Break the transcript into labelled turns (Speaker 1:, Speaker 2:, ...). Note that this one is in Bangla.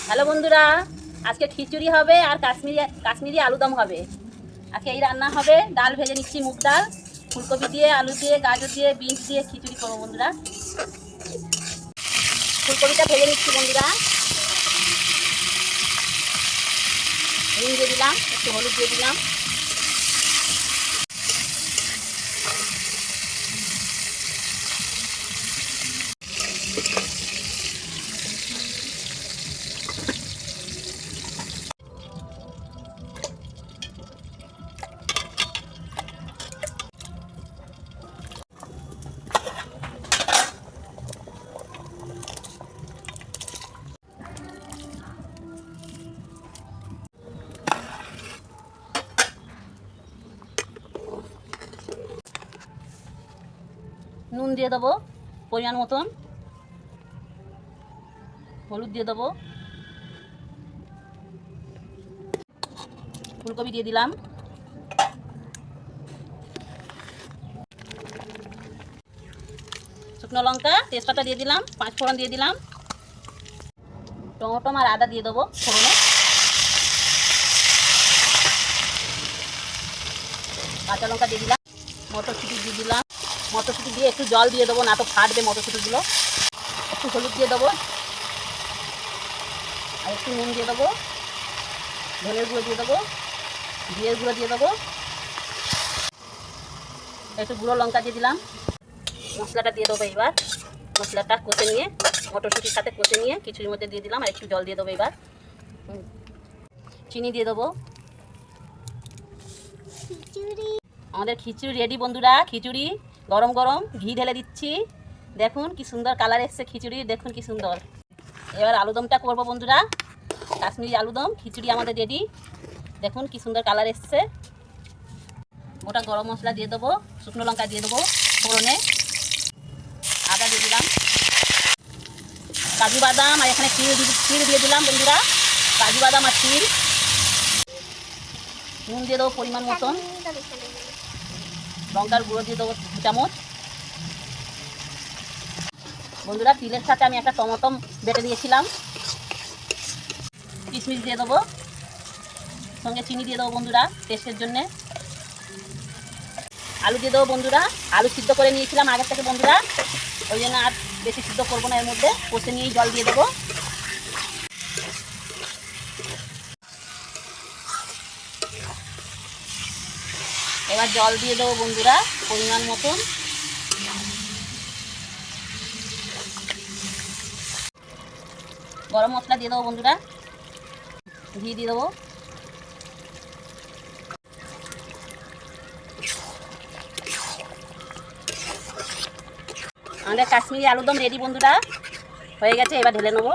Speaker 1: হ্যালো বন্ধুরা, আজকে খিচুড়ি হবে আর কাশ্মীরি আলুদম হবে। আজকে এই রান্না হবে। ডাল ভেজে নিচ্ছি, মুগ ডাল, ফুলকপি দিয়ে, আলু দিয়ে, গাজর দিয়ে, বিনস দিয়ে খিচুড়ি করবো বন্ধুরা। ফুলকপিটা ভেজে নিচ্ছি বন্ধুরা। নুন দিয়ে দিলাম, একটু হলুদ দিয়ে দিলাম। নুন দিয়ে দেবো পরিমাণ মতন, হলুদ দিয়ে দেবো, ফুলকপি দিয়ে দিলাম, শুকনো লঙ্কা, তেজপাতা দিয়ে দিলাম, 5 ফোড়ন দিয়ে দিলাম, টমেটো আর আদা দিয়ে দেবো ফোড়নে, কাঁচা লঙ্কা দিয়ে দিলাম, মটরশুঁটি দিয়ে দিলাম। মটরশুঁটি দিয়ে একটু জল দিয়ে দেবো, না তো ফাটবে মটরশুঁটিগুলো। একটু হলুদ দিয়ে দেবো, আর একটু নুন দিয়ে দেবো, ধনের গুঁড়ো দিয়ে দেবো, জিরের গুঁড়ো দিয়ে দেবো, একটু গুঁড়ো লঙ্কা দিয়ে দিলাম। মশলাটা দিয়ে দেবো এবার। মশলাটা কষে নিয়ে, মটরশুঁটির সাথে কষে নিয়ে খিচুড়ির মধ্যে দিয়ে দিলাম, আর একটু জল দিয়ে দেবো এবার। চিনি দিয়ে দেবো। আমাদের খিচুড়ি রেডি বন্ধুরা। খিচুড়ি গরম গরম ঘি ঢেলে দিচ্ছি। দেখুন কি সুন্দর কালার এসছে খিচুড়ি, দেখুন কি সুন্দর। এবার আলুদমটা করবো বন্ধুরা। কাশ্মীরি আলুদম খিচুড়ি আমাদের রেডি। দেখুন কি সুন্দর কালার এসছে। গোটা গরম মশলা দিয়ে দেবো, শুকনো লঙ্কা দিয়ে দেবো ফোড়নে, আদা দিয়ে দিলাম, কাজু বাদাম, আর এখানে ক্ষীর দিয়ে দিলাম বন্ধুরা। কাজু বাদাম আর ক্ষীর। নুন দিয়ে দেবো পরিমাণ মতন, লঙ্কার গুঁড়ো দিয়ে দেবো 2 চামচ। বন্ধুরা তিলের সাথে আমি একটা টমেটো বেটে দিয়েছিলাম। কিশমিশ দিয়ে দেবো, সঙ্গে চিনি দিয়ে দেবো বন্ধুরা টেস্টের জন্যে। আলু দিয়ে দেবো বন্ধুরা। আলু সিদ্ধ করে নিয়েছিলাম আগের থেকে বন্ধুরা, ওই জন্য আর বেশি সিদ্ধ করবো না, এর মধ্যে কষে নিয়েই জল দিয়ে দেবো। এবার জল দিয়ে দেবো বন্ধুরা পরিমাণ মতন। গরম মশলা দিয়ে দেবো বন্ধুরা, ঘি দিয়ে দেবো। আমাদের কাশ্মীরি আলুদম রেডি বন্ধুরা, হয়ে গেছে। এবার ঢেলে নেবো।